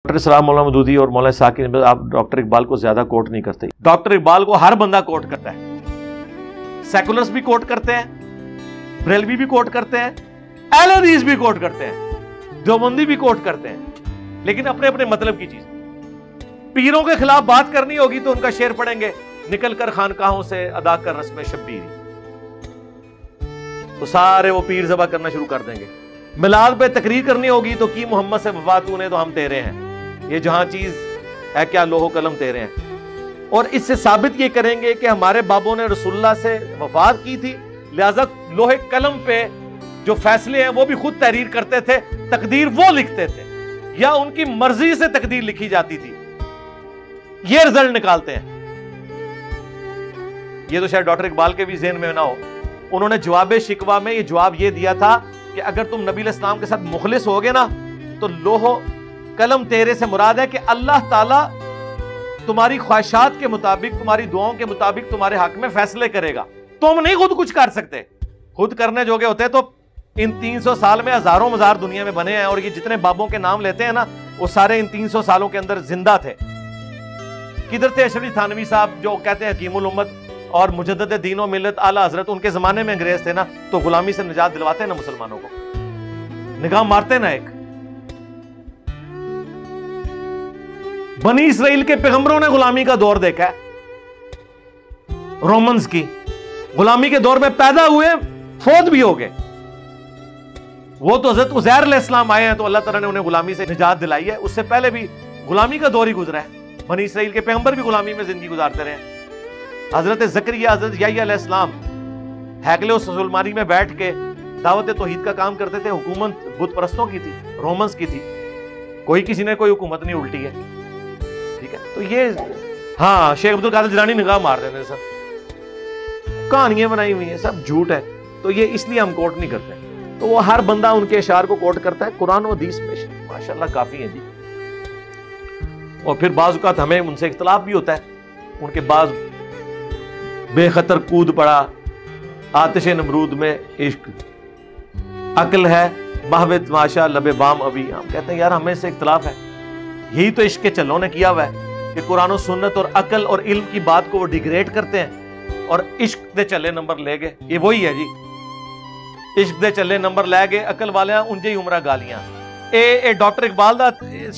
Doctor اسلام مولانا مودودی اور مولانا ساکن، آپ ڈاکٹر اقبال کو زیادہ کوٹ نہیں کرتے. ڈاکٹر اقبال کو ہر بندہ کوٹ کرتا ہے. سیکولرز بھی کوٹ کرتے ہیں، بریلوی بھی کوٹ کرتے ہیں، اہل حدیث بھی کوٹ کرتے ہیں، دیوبندی بھی کوٹ کرتے ہیں، لیکن اپنے اپنے مطلب کی چیز. پیروں کے خلاف بات کرنی ہوگی تو ان کا شعر پڑھیں گے، نکل کر خانقاہوں سے ادا کر رسم شبیری، تو سارے وہ پیر ذبح کرنا شروع کر دیں گے. میلاد پہ تقریر کرنی ہوگی تو کی محمد سے وفا تو نے تو ہم تیرے ہیں، یہ جہاں چیز ہے کیا لوح و قلم تیرے ہیں. اور اس سے ثابت یہ کریں گے کہ ہمارے بابوں نے رسول اللہ سے وفات کی تھی، لہذا لوح قلم پہ جو فیصلے ہیں وہ بھی خود تحریر کرتے تھے، تقدیر وہ لکھتے تھے یا ان کی مرضی سے تقدیر لکھی جاتی تھی. یہ رزلٹ نکالتے ہیں. یہ تو شاید ڈاکٹر اقبال کے بھی ذہن میں نہ ہو. انہوں نے جواب شکوہ میں یہ جواب یہ دیا تھا کہ اگر تم نبی علیہ السلام کے ساتھ مخلص ہوگے نا تو لوح قلم تیرے سے مراد ہے کہ اللہ تعالیٰ تمہاری خواہشات کے مطابق، تمہاری دعاؤں کے مطابق تمہارے حق میں فیصلے کرے گا. تم نہیں خود کچھ کر سکتے. خود کرنے جوگے ہوتے تو ان 300 سال میں ہزاروں مزار دنیا میں بنے ہیں، اور یہ جتنے بابوں کے نام لیتے ہیں نا وہ سارے ان 300 سالوں کے اندر زندہ تھے. کدھر تھے اشرف تھانوی صاحب جو کہتے ہیں حکیم الامت اور مجدد دین و ملت اعلیٰ حضرت؟ ان کے زمانے میں انگریز تھے نا، تو غلامی سے نجات دلواتے ہیں نا مسلمانوں کو، نگاہ مارتے نا. ایک بنی اسرائیل کے پیغمبروں نے غلامی کا دور دیکھا ہے، رومنز کی غلامی کے دور میں پیدا ہوئے، فوت بھی ہو گئے. وہ تو حضرت عزیر علیہ السلام آئے ہیں تو اللہ تعالیٰ نے انہیں غلامی سے نجات دلائی ہے. اس سے پہلے بھی غلامی کا دور ہی گزرا ہے. بنی اسرائیل کے پیغمبر بھی غلامی میں زندگی گزارتے رہے. حضرت زکریا، حضرت یحییٰ علیہ السلام ہیکل سلیمانی میں بیٹھ کے دعوت توحید کا کام کرتے تھے. حکومت بت پرستوں کی تھی، رومنز کی تھی. کسی نے کوئی حکومت نہیں الٹی ہے. ٹھیک ہے، تو یہ ہاں شیخ عبد القادر جیلانی نگاہ مار دیتے ہیں، سب کہانیاں بنائی ہوئی ہیں، سب جھوٹ ہے. تو یہ اس لیے ہم کوٹ نہیں کرتے. تو وہ ہر بندہ ان کے اشعار کو کوٹ کرتا ہے. قرآن و حدیث میں ماشاءاللہ کافی ہیں جی. اور پھر بعض اوقات ہمیں ان سے اختلاف بھی ہوتا ہے. ان کے بعض بے خطر کود پڑا آتش نمرود میں عشق، عقل ہے محو تماشا لب بام ابھی. ہم کہتے ہیں یار ہمیں سے اختلاف ہے. یہی تو عشق کے چلوں نے کیا ہوا ہے کہ قرآن و سنت اور عقل اور علم کی بات کو وہ ڈیگریڈ کرتے ہیں اور عشق دے چلے نمبر لے گئے. یہ وہی ہے جی، عشق دے چلے نمبر لے گئے عقل والے انجے ہی عمرہ گالیاں. اے ڈاکٹر اقبال دا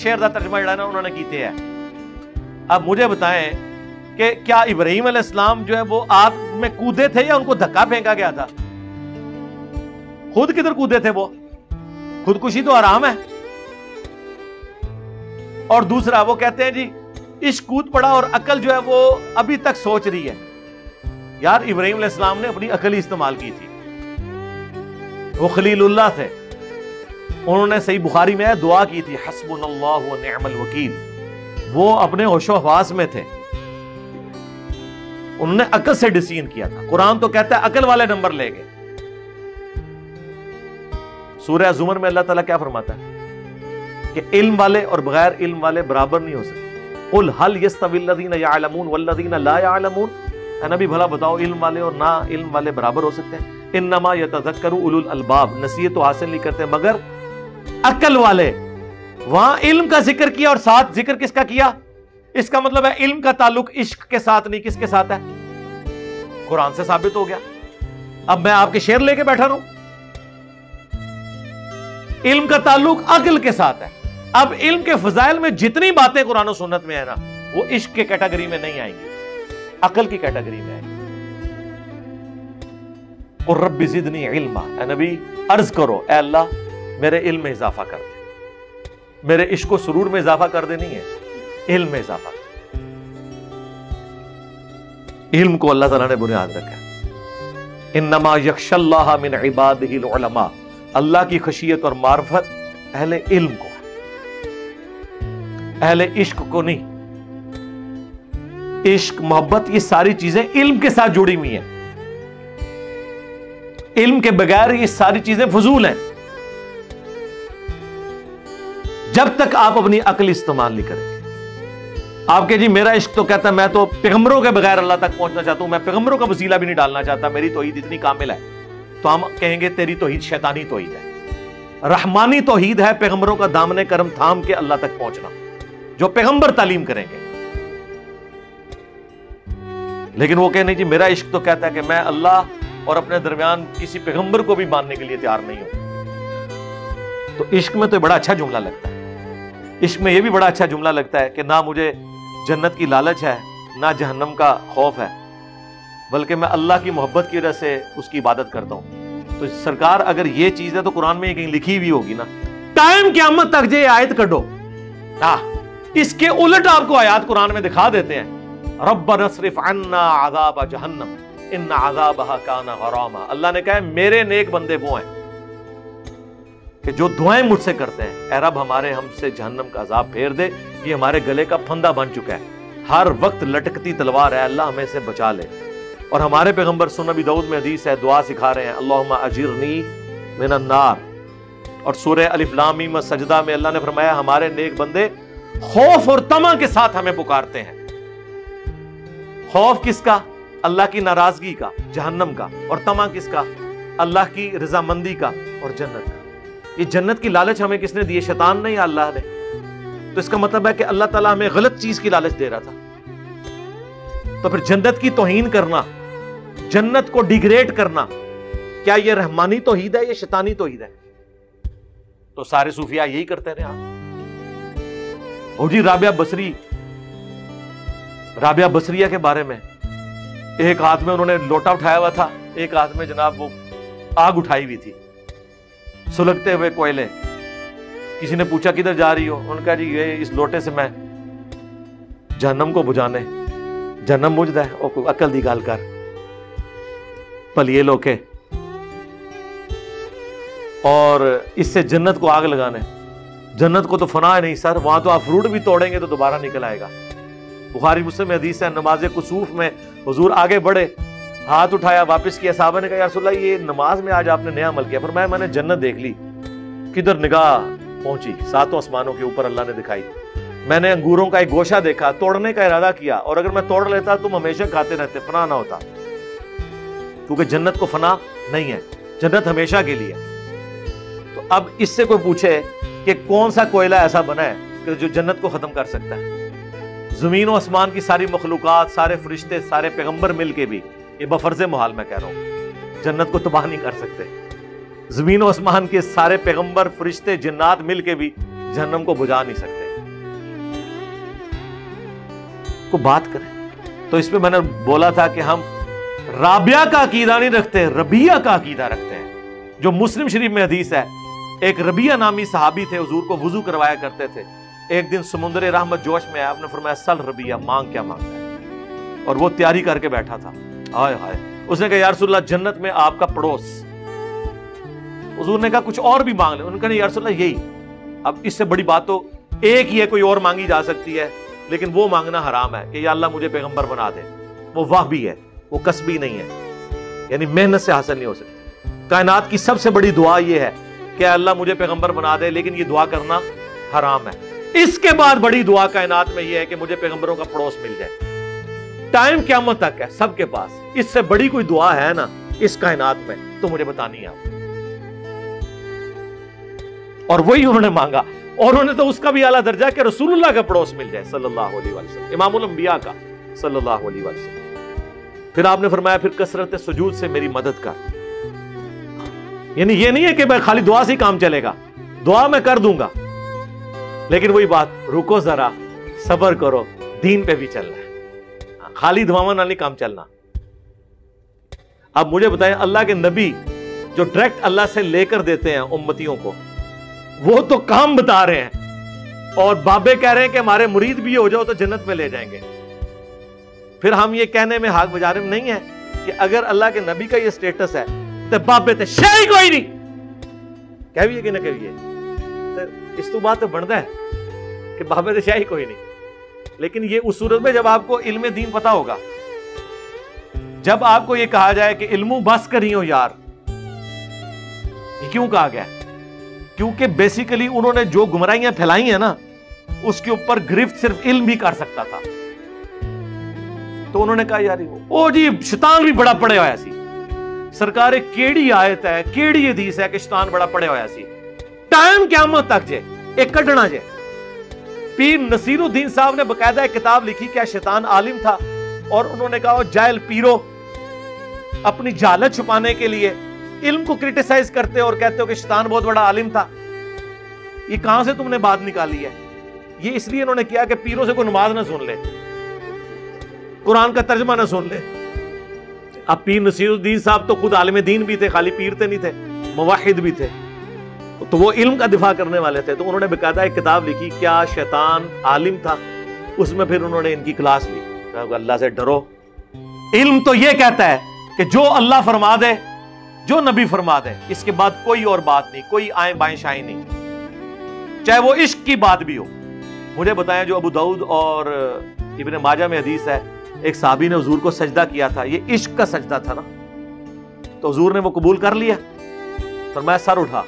شعر دا ترجمہ جڑا نا انہوں نے کیتے ہیں. اب مجھے بتائیں کہ کیا ابراہیم علیہ السلام جو ہے وہ آگ میں کودے تھے یا ان کو دھکا پھینکا گیا تھا؟ خود کدھر کودے تھے؟ وہ خودکشی تو حرام ہے. اور دوسرا وہ کہتے ہیں جی عشق کود پڑا اور عقل جو ہے وہ ابھی تک سوچ رہی ہے. یار ابراہیم علیہ السلام نے اپنی عقل ہی استعمال کی تھی. وہ خلیل اللہ تھے. انہوں نے صحیح بخاری میں دعا کی تھی حسبنا اللہ و نعم الوکیل. وہ اپنے ہوش و حواس میں تھے. انہوں نے عقل سے ڈسیزن کیا تھا. قرآن تو کہتا ہے عقل والے نمبر لے گئے. سورہ زمر میں اللہ تعالیٰ کیا فرماتا ہے کہ علم والے اور بغیر علم والے برابر نہیں ہو سکتے. قل هل يستوي الذين يعلمون والذين لا يعلمون. اے نبی بھلا بتاؤ علم والے اور نا علم والے برابر ہو سکتے ہیں؟ انما يتذكر اولو الالباب. نصیحت تو حاصل نہیں کرتے مگر عقل والے. وہاں علم کا ذکر کیا اور ساتھ ذکر کس کا کیا؟ اس کا مطلب ہے علم کا تعلق عشق کے ساتھ نہیں. کس کے ساتھ ہے؟ قرآن سے ثابت ہو گیا. اب میں آپ کے شعر لے کے بیٹھا رہوں. علم کا تعلق عقل کے ساتھ ہے. اب علم کے فضائل میں جتنی باتیں قرآن و سنت میں ہے نا وہ عشق کے کیٹیگری میں نہیں آئیں گی، عقل کی کیٹیگری میں آئیں گی. اور رب زدنی علما. اے نبی عرض کرو اے اللہ میرے علم میں اضافہ کر دے. میرے عشق و سرور میں اضافہ کر دے نہیں ہے، علم میں اضافہ کر. علم کو اللہ تعالیٰ نے بنیاد رکھا ہے. انما یخشی اللہ من عبادہ العلماء. اللہ کی خشیت اور معرفت اہل علم کو ہے، اہل عشق کو نہیں. عشق، محبت، یہ ساری چیزیں علم کے ساتھ جڑی ہوئی ہیں. علم کے بغیر یہ ساری چیزیں فضول ہیں. جب تک آپ اپنی عقل استعمال نہیں کریں گے. آپ کے جی میرا عشق تو کہتا ہے میں تو پیغمبروں کے بغیر اللہ تک پہنچنا چاہتا ہوں، میں پیغمبروں کا وسیلہ بھی نہیں ڈالنا چاہتا، میری توحید اتنی کامل ہے. تو ہم کہیں گے تیری توحید شیطانی توحید ہے. رحمانی توحید ہے پیغمبروں کا دامن کرم تھام کے اللہ تک پہنچنا. جو پیغمبر تعلیم کریں گے. لیکن وہ کہنے جی میرا عشق تو کہتا ہے کہ میں اللہ اور اپنے درمیان کسی پیغمبر کو بھی ماننے کے لیے تیار نہیں ہوں. تو عشق میں تو بڑا اچھا جملہ لگتا ہے. عشق میں یہ بھی بڑا اچھا جملہ لگتا ہے کہ نہ مجھے جنت کی لالچ ہے نہ جہنم کا خوف ہے، بلکہ میں اللہ کی محبت کی وجہ سے اس کی عبادت کرتا ہوں. تو سرکار اگر یہ چیز ہے تو قرآن میں یہ کہیں لکھی ہوئی ہوگی نا. ٹائم قیامت تک یہ آیت کڈو. اس کے الٹ آپ کو آیات قرآن میں دکھا دیتے ہیں. ربنا اصرف عنا عذاب جہنم ان عذابها کان غراما. اللہ نے کہا ہے میرے نیک بندے وہ ہیں کہ جو دعائیں مجھ سے کرتے ہیں، اے رب ہمارے ہم سے جہنم کا عذاب پھیر دے، یہ ہمارے گلے کا پھندا بن چکا ہے، ہر وقت لٹکتی تلوار ہے، اللہ ہمیں سے بچا لے. اور ہمارے پیغمبر سنن نبی داؤد میں حدیث ہے، دعا سکھا رہے ہیں اللہم اجرنی من النار. اور سورہ الف لام میم سجدہ میں اللہ نے فرمایا ہمارے نیک بندے خوف اور طمع کے ساتھ ہمیں پکارتے ہیں. خوف کس کا؟ اللہ کی ناراضگی کا، جہنم کا. اور طمع کس کا؟ اللہ کی رضامندی کا اور جنت کا. یہ جنت کی لالچ ہمیں کس نے دی؟ شیطان نے یا اللہ نے؟ تو اس کا مطلب ہے کہ اللہ تعالیٰ ہمیں غلط چیز کی لالچ دے رہا تھا. تو پھر جنت کی توہین کرنا، جنت کو ڈیگریڈ کرنا، کیا یہ رحمانی توحید ہے یا شیطانی توحید ہے؟ تو سارے صوفیاء یہی کرتے رہے. جی رابعہ بصریہ کے بارے میں ایک ہاتھ میں انہوں نے لوٹا اٹھایا ہوا تھا، ایک ہاتھ میں جناب وہ آگ اٹھائی ہوئی تھی، سلگتے ہوئے کوئلے. کسی نے پوچھا کدھر جا رہی ہو؟ انہوں نے کہا جی یہ اس لوٹے سے میں جہنم کو بجھانے. جہنم بجھدا ہے او کوئی عقل دی گل کر پلیے لوکے، اور اس سے جنت کو آگ لگانے. جنت کو تو فنا ہے نہیں سر، وہاں تو آپ فروٹ بھی توڑیں گے تو دوبارہ نکل آئے گا. بخاری مسلم میں حدیث ہے نماز کسوف میں حضور آگے بڑھے، ہاتھ اٹھایا، واپس کیا. صحابہ نے کہا یا رسول اللہ یہ نماز میں آج آپ نے نیا عمل کیا. فرمایا میں نے جنت دیکھ لی. کدھر نگاہ پہنچی؟ ساتوں آسمانوں کے اوپر اللہ نے دکھائی. میں نے انگوروں کا ایک گوشہ دیکھا، توڑنے کا ارادہ کیا، اور اگر میں توڑ لیتا تم ہمیشہ کھاتے رہتے، فنا نہ ہوتا. کیونکہ جنت کو فنا نہیں ہے، جنت ہمیشہ کے لیے. تو اب اس سے کوئی پوچھے کہ کون سا کوئلہ ایسا بنا ہے کہ جو جنت کو ختم کر سکتا ہے؟ زمین و آسمان کی ساری مخلوقات، سارے فرشتے، سارے پیغمبر مل کے بھی، یہ بفرض محال میں کہہ رہا ہوں، جنت کو تباہ نہیں کر سکتے. زمین و آسمان کے سارے پیغمبر، فرشتے، جنات مل کے بھی جہنم کو بجھا نہیں سکتے. کو بات کریں. تو اس پہ میں نے بولا تھا کہ ہم رابعہ کا عقیدہ نہیں رکھتے، ربیہ کا عقیدہ رکھتے ہیں. جو مسلم شریف میں حدیث ہے، ایک ربیہ نامی صحابی تھے، حضور کو وضو کروایا کرتے تھے. ایک دن سمندر رحمت جوش میں آیا، آپ نے فرمایا سل ربیہ، مانگ کیا مانگتا ہے؟ اور وہ تیاری کر کے بیٹھا تھا. ہائے ہائے. اس نے کہا یا رسول اللہ جنت میں آپ کا پڑوس. حضور نے کہا کچھ اور بھی مانگ لیں. انہوں نے کہا یا رسول اللہ یہی. اب اس سے بڑی بات تو ایک ہی ہے، کوئی اور مانگی جا سکتی ہے، لیکن وہ مانگنا حرام ہے کہ یا اللہ مجھے پیغمبر بنا دے. وہ وہبی ہے، وہ کسبی نہیں ہے، یعنی محنت سے حاصل نہیں ہو سکتی. کائنات کی سب سے بڑی دعا یہ ہے کہ اللہ مجھے پیغمبر بنا دے، لیکن یہ دعا کرنا حرام ہے. اس کے بعد بڑی دعا کائنات میں یہ ہے کہ مجھے پیغمبروں کا پڑوس مل جائے. ٹائم قیامت تک ہے سب کے پاس. اس سے بڑی کوئی دعا ہے نا اس کائنات میں تو مجھے بتانی ہے آپ. اور وہی انہوں نے مانگا، اور انہوں نے تو اس کا بھی اعلیٰ درجہ کہ رسول اللہ کا پڑوس مل جائے صلی اللہ علیہ وسلم، امام الانبیاء کا صلی اللہ علیہ وسلم. پھر آپ نے فرمایا پھر کثرت سجود سے میری مدد کر. یعنی یہ نہیں ہے کہ میں خالی دعا سے ہی کام چلے گا، دعا میں کر دوں گا، لیکن وہی بات رکو ذرا، صبر کرو، دین پہ بھی چلنا ہے، خالی دعاواں نہ نہیں کام چلنا. اب مجھے بتائیں اللہ کے نبی جو ڈائریکٹ اللہ سے لے کر دیتے ہیں امتیوں کو، وہ تو کام بتا رہے ہیں، اور بابے کہہ رہے ہیں کہ ہمارے مرید بھی ہو جاؤ تو جنت میں لے جائیں گے. پھر ہم یہ کہنے میں ہاک بجا رہے نہیں ہے کہ اگر اللہ کے نبی کا یہ سٹیٹس ہے تو بابے تے شے کوئی نہیں کہویے کہ نہ کہویے، اس تو بات تو بنتا ہے کہ بابے تے شے کوئی نہیں. لیکن یہ اس صورت میں جب آپ کو علم دین پتا ہوگا، جب آپ کو یہ کہا جائے کہ علمو بس کری ہو یار. یہ کیوں کہا گیا؟ کیونکہ بیسیکلی انہوں نے جو گمراہیاں پھیلائی ہیں نا، اس کے اوپر گرفت صرف علم بھی کر سکتا تھا. تو انہوں نے کہا یار او جی شیطان بھی بڑا پڑے ہویا سی. سرکار کیڑی آیت ہے، کیڑی حدیث ہے کہ شیطان بڑا پڑے ہویا سی؟ ٹائم قیامت تک جے ایک کڈنا جے. پیر نصیر الدین صاحب نے باقاعدہ ایک کتاب لکھی، کیا شیطان عالم تھا، اور انہوں نے کہا جاہل پیرو اپنی جہالت چھپانے کے لیے علم کو کرٹیسائز کرتے اور کہتے ہو کہ شیطان بہت بڑا عالم تھا. یہ کہاں سے تم نے بات نکالی ہے؟ یہ اس لیے انہوں نے کیا کہ پیروں سے کوئی نماز نہ سن لے، قرآن کا ترجمہ نہ سن لے. اب پیر نصیر الدین صاحب تو خود عالم دین بھی تھے، خالی پیر تے نہیں تھے، موحد بھی تھے، تو وہ علم کا دفاع کرنے والے تھے. تو انہوں نے باقاعدہ ایک کتاب لکھی، کیا شیطان عالم تھا. اس میں پھر انہوں نے ان کی کلاس لی، اللہ سے ڈرو. علم تو یہ کہتا ہے کہ جو اللہ فرما دے، جو نبی فرما دے، اس کے بعد کوئی اور بات نہیں، کوئی آئیں بائیں شائیں نہیں، چاہے وہ عشق کی بات بھی ہو. مجھے بتائیں، جو ابو داؤد اور ابن ماجہ میں حدیث ہے، ایک صحابی نے حضور کو سجدہ کیا تھا، یہ عشق کا سجدہ تھا نا، تو حضور نے وہ قبول کر لیا. فرمایا سر اٹھا،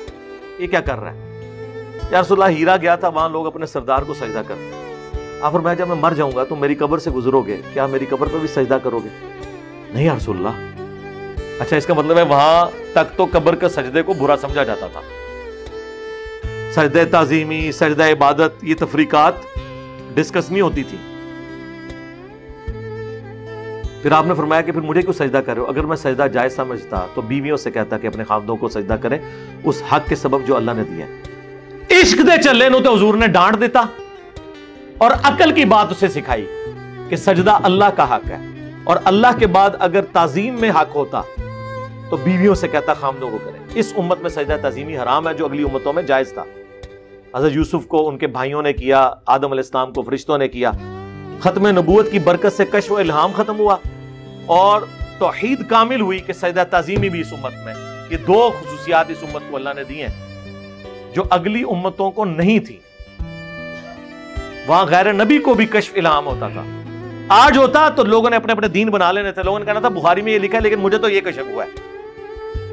یہ کیا کر رہا ہے؟ یا رسول اللہ ہیرا گیا تھا، وہاں لوگ اپنے سردار کو سجدہ کرتے. آپ فرمایا جب میں مر جاؤں گا تم میری قبر سے گزرو گے، کیا میری قبر پہ بھی سجدہ کرو گے؟ نہیں یا رسول اللہ. اچھا، اس کا مطلب ہے وہاں تک تو قبر کے سجدے کو برا سمجھا جاتا تھا. سجدہ تعظیمی، سجدہ عبادت، یہ تفریقات ڈسکس نہیں ہوتی تھی. پھر آپ نے فرمایا کہ پھر مجھے کیوں سجدہ کر رہے ہو؟ اگر میں سجدہ جائز سمجھتا تو بیویوں سے کہتا کہ اپنے خاوندوں کو سجدہ کریں اس حق کے سبب جو اللہ نے دیا. عشق دے چلے نو تو حضور نے ڈانٹ دیتا اور عقل کی بات اسے سکھائی کہ سجدہ اللہ کا حق ہے، اور اللہ کے بعد اگر تعظیم میں حق ہوتا تو بیویوں سے کہتا خاوندوں کو کریں. اس امت میں سجدہ تعظیمی حرام ہے، جو اگلی امتوں میں جائز تھا. حضرت یوسف کو ان کے بھائیوں نے کیا، آدم علیہ السلام کو فرشتوں نے کیا. ختم نبوت کی برکت سے کشف و الہام ختم ہوا اور توحید کامل ہوئی کہ سجدہ تعظیمی بھی اس امت میں. یہ دو خصوصیات اس امت کو اللہ نے دی ہیں جو اگلی امتوں کو نہیں تھی. وہاں غیر نبی کو بھی کشف الہام ہوتا تھا. آج ہوتا تو لوگوں نے اپنے اپنے دین بنا لینے تھے. لوگوں نے کہنا تھا بخاری میں یہ لکھا ہے لیکن مجھے تو یہ کشف ہوا ہے،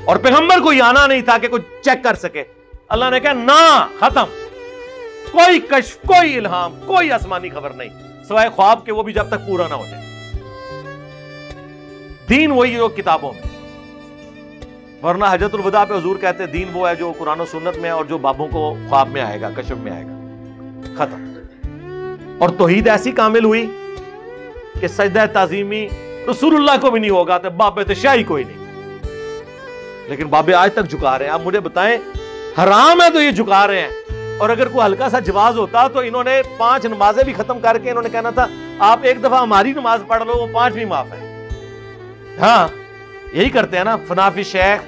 اور پیغمبر کو یہ آنا نہیں تھا کہ کوئی چیک کر سکے. اللہ نے کہا نہ، ختم، کوئی کشف، کوئی الہام، کوئی آسمانی خبر نہیں سوائے خواب کے، وہ بھی جب تک پورا نہ ہو جائے. دین وہی جو کتابوں میں، ورنہ حجۃ الوداع پہ حضور کہتے ہیں دین وہ ہے جو قرآن و سنت میں اور جو بابوں کو خواب میں آئے گا، کشف میں آئے گا. ختم. اور توحید ایسی کامل ہوئی کہ سجدہ تعظیمی رسول اللہ کو بھی نہیں ہوگا تو باب شاہی کوئی نہیں. لیکن بابے آج تک جھکا رہے ہیں. آپ مجھے بتائیں، حرام ہے تو یہ جھکا رہے ہیں، اور اگر کوئی ہلکا سا جواز ہوتا تو انہوں نے 5 نمازیں بھی ختم کر کے انہوں نے کہنا تھا آپ ایک دفعہ ہماری نماز پڑھ لو، وہ 5 بھی معاف ہے. ہاں یہی کرتے ہیں نا، فنا فی شیخ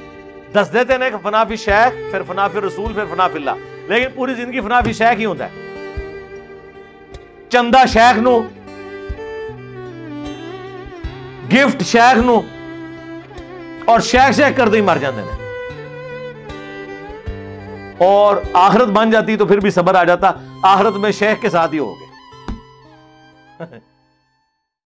10 دیتے ہیں کہ فنا فی شیخ، پھر فنا فی رسول، پھر فنا فی اللہ، لیکن پوری زندگی فنا فی شیخ ہی ہوتا ہے. چندہ شیخ نو، گفٹ شیخ نو، اور شیخ کر دے مر جاندے ہیں. اور آخرت بن جاتی تو پھر بھی صبر آ جاتا، آخرت میں شیخ کے ساتھ ہی ہو گئے.